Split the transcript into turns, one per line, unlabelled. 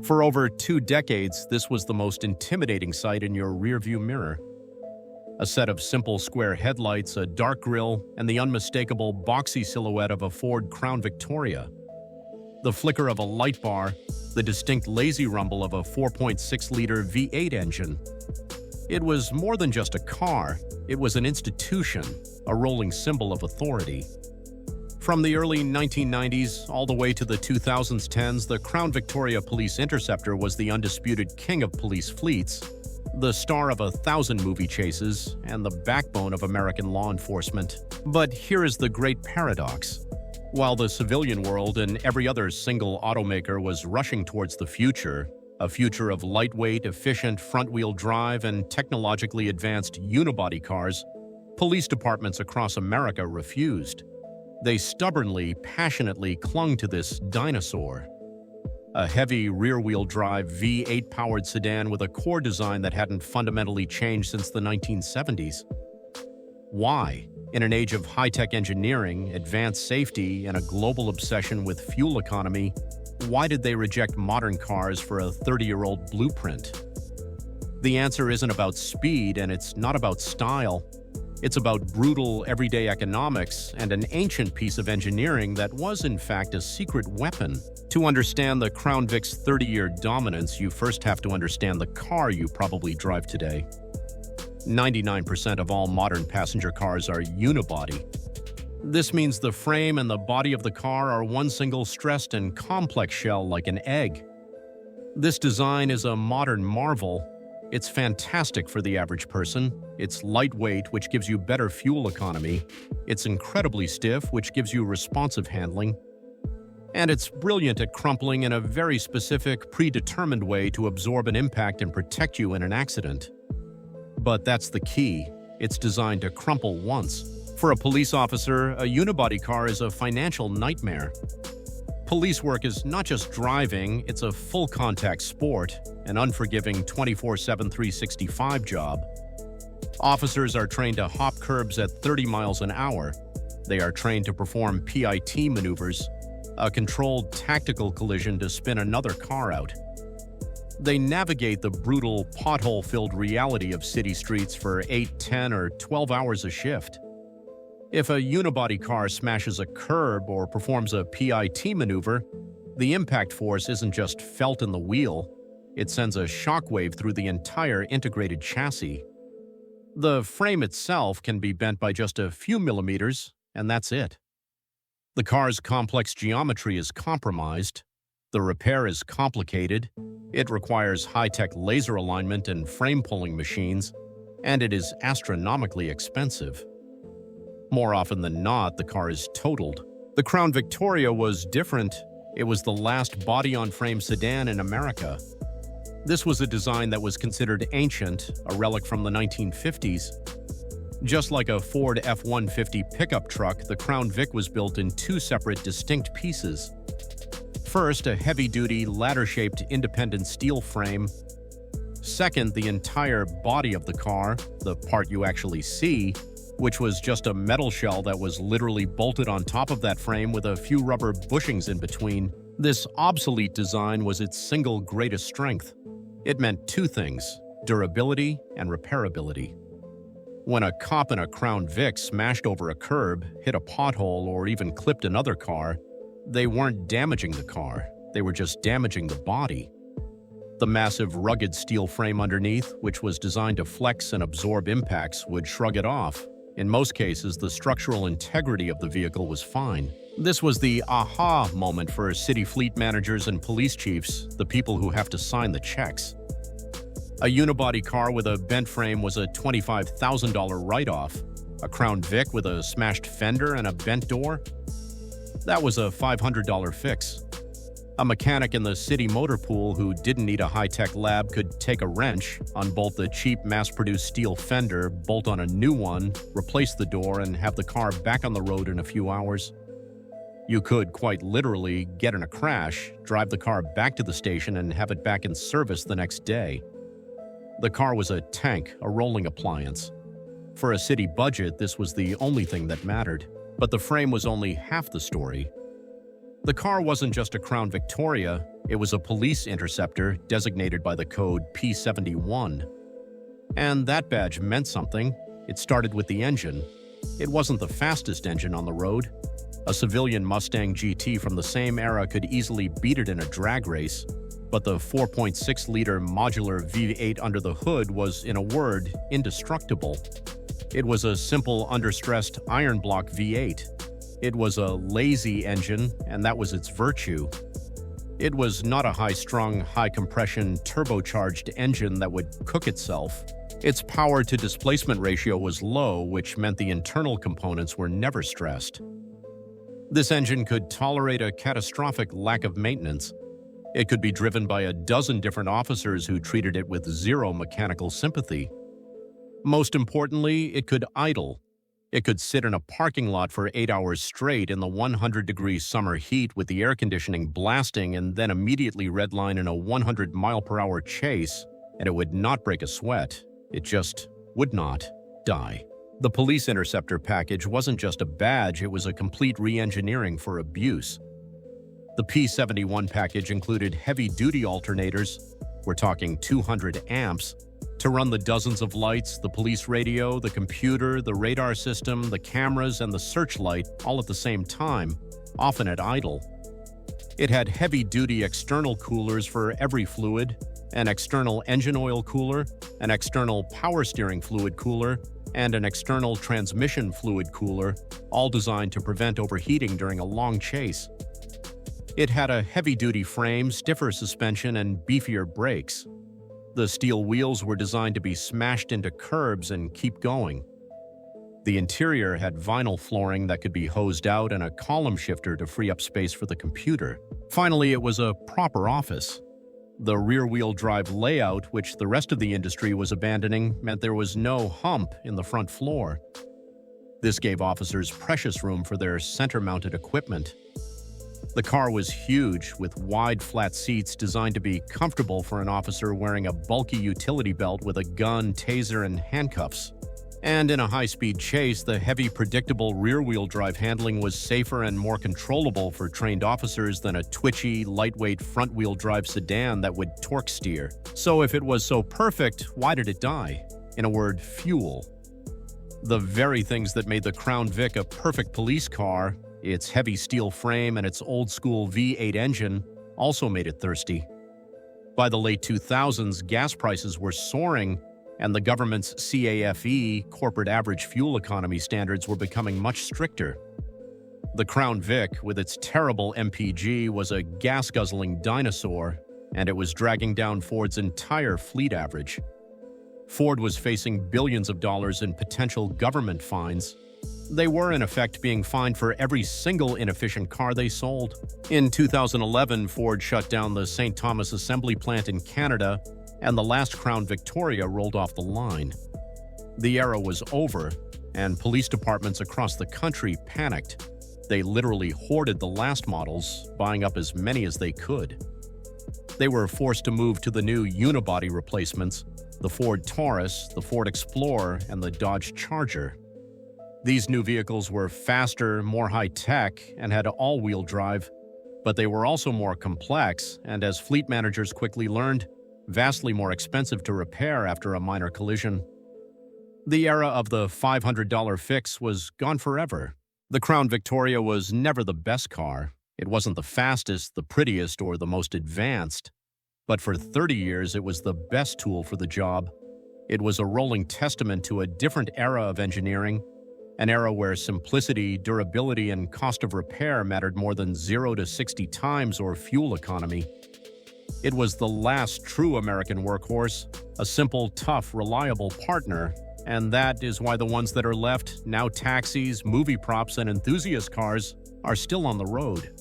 For over 2 decades, this was the most intimidating sight in your rearview mirror. A set of simple square headlights, a dark grille, and the unmistakable boxy silhouette of a Ford Crown Victoria. The flicker of a light bar, the distinct lazy rumble of a 4.6-liter V8 engine. It was more than just a car, it was an institution, a rolling symbol of authority. From the early 1990s all the way to the 2010s, the Crown Victoria Police Interceptor was the undisputed king of police fleets, the star of 1,000 movie chases, and the backbone of American law enforcement. But here is the great paradox. While the civilian world and every other single automaker was rushing towards the future, a future of lightweight, efficient front-wheel drive and technologically advanced unibody cars, police departments across America refused. They stubbornly, passionately clung to this dinosaur. A heavy rear-wheel drive V8-powered sedan with a core design that hadn't fundamentally changed since the 1970s. Why? In an age of high-tech engineering, advanced safety, and a global obsession with fuel economy, why did they reject modern cars for a 30-year-old blueprint? The answer isn't about speed, and it's not about style. It's about brutal, everyday economics and an ancient piece of engineering that was, in fact, a secret weapon. To understand the Crown Vic's 30-year dominance, you first have to understand the car you probably drive today. 99% of all modern passenger cars are unibody. This means the frame and the body of the car are one single stressed and complex shell like an egg. This design is a modern marvel. It's fantastic for the average person. It's lightweight, which gives you better fuel economy. It's incredibly stiff, which gives you responsive handling. And it's brilliant at crumpling in a very specific, predetermined way to absorb an impact and protect you in an accident. But that's the key. It's designed to crumple once. For a police officer, a unibody car is a financial nightmare. Police work is not just driving, it's a full-contact sport, an unforgiving 24/7, 365 job. Officers are trained to hop curbs at 30 miles an hour. They are trained to perform PIT maneuvers, a controlled tactical collision to spin another car out. They navigate the brutal, pothole-filled reality of city streets for 8, 10, or 12 hours a shift. If a unibody car smashes a curb or performs a PIT maneuver, the impact force isn't just felt in the wheel, it sends a shockwave through the entire integrated chassis. The frame itself can be bent by just a few millimeters, and that's it. The car's complex geometry is compromised, the repair is complicated, it requires high-tech laser alignment and frame-pulling machines, and it is astronomically expensive. More often than not, the car is totaled. The Crown Victoria was different. It was the last body-on-frame sedan in America. This was a design that was considered ancient, a relic from the 1950s. Just like a Ford F-150 pickup truck, the Crown Vic was built in 2 separate, distinct pieces. First, a heavy-duty, ladder-shaped independent steel frame. Second, the entire body of the car, the part you actually see, which was just a metal shell that was literally bolted on top of that frame with a few rubber bushings in between. This obsolete design was its single greatest strength. It meant 2 things: durability and repairability. When a cop in a Crown Vic smashed over a curb, hit a pothole, or even clipped another car, they weren't damaging the car, they were just damaging the body. The massive, rugged steel frame underneath, which was designed to flex and absorb impacts, would shrug it off. In most cases, the structural integrity of the vehicle was fine. This was the aha moment for city fleet managers and police chiefs, the people who have to sign the checks. A unibody car with a bent frame was a $25,000 write-off. A Crown Vic with a smashed fender and a bent door? That was a $500 fix. A mechanic in the city motor pool who didn't need a high-tech lab could take a wrench, unbolt the cheap mass-produced steel fender, bolt on a new one, replace the door, and have the car back on the road in a few hours. You could, quite literally, get in a crash, drive the car back to the station, and have it back in service the next day. The car was a tank, a rolling appliance. For a city budget, this was the only thing that mattered. But the frame was only half the story. The car wasn't just a Crown Victoria, it was a police interceptor designated by the code P71. And that badge meant something. It started with the engine. It wasn't the fastest engine on the road. A civilian Mustang GT from the same era could easily beat it in a drag race, but the 4.6-liter modular V8 under the hood was, in a word, indestructible. It was a simple, understressed iron block V8. It was a lazy engine, and that was its virtue. It was not a high-strung, high-compression, turbocharged engine that would cook itself. Its power-to-displacement ratio was low, which meant the internal components were never stressed. This engine could tolerate a catastrophic lack of maintenance. It could be driven by a dozen different officers who treated it with zero mechanical sympathy. Most importantly, it could idle. It could sit in a parking lot for 8 hours straight in the 100-degree summer heat with the air conditioning blasting and then immediately redline in a 100-mile-per-hour chase, and it would not break a sweat. It just would not die. The police interceptor package wasn't just a badge, it was a complete re-engineering for abuse. The P71 package included heavy-duty alternators, we're talking 200 amps, to run the dozens of lights, the police radio, the computer, the radar system, the cameras, and the searchlight all at the same time, often at idle. It had heavy-duty external coolers for every fluid, an external engine oil cooler, an external power steering fluid cooler, and an external transmission fluid cooler, all designed to prevent overheating during a long chase. It had a heavy-duty frame, stiffer suspension, and beefier brakes. The steel wheels were designed to be smashed into curbs and keep going. The interior had vinyl flooring that could be hosed out and a column shifter to free up space for the computer. Finally, it was a proper office. The rear-wheel drive layout, which the rest of the industry was abandoning, meant there was no hump in the front floor. This gave officers precious room for their center-mounted equipment. The car was huge, with wide, flat seats designed to be comfortable for an officer wearing a bulky utility belt with a gun, taser, and handcuffs. And in a high-speed chase, the heavy, predictable rear-wheel drive handling was safer and more controllable for trained officers than a twitchy, lightweight front-wheel drive sedan that would torque steer. So if it was so perfect, why did it die? In a word, fuel. The very things that made the Crown Vic a perfect police car, its heavy steel frame and its old-school V8 engine, also made it thirsty. By the late 2000s, gas prices were soaring, and the government's CAFE, corporate average fuel economy standards, were becoming much stricter. The Crown Vic, with its terrible MPG, was a gas-guzzling dinosaur, and it was dragging down Ford's entire fleet average. Ford was facing billions of dollars in potential government fines. They were, in effect, being fined for every single inefficient car they sold. In 2011, Ford shut down the St. Thomas assembly plant in Canada, and the last Crown Victoria rolled off the line. The era was over, and police departments across the country panicked. They literally hoarded the last models, buying up as many as they could. They were forced to move to the new unibody replacements, the Ford Taurus, the Ford Explorer, and the Dodge Charger. These new vehicles were faster, more high-tech, and had all-wheel drive, but they were also more complex, and as fleet managers quickly learned, vastly more expensive to repair after a minor collision. The era of the $500 fix was gone forever. The Crown Victoria was never the best car. It wasn't the fastest, the prettiest, or the most advanced. But for 30 years, it was the best tool for the job. It was a rolling testament to a different era of engineering, an era where simplicity, durability, and cost of repair mattered more than 0 to 60 times or fuel economy. It was the last true American workhorse, a simple, tough, reliable partner, and that is why the ones that are left, now taxis, movie props, and enthusiast cars, are still on the road.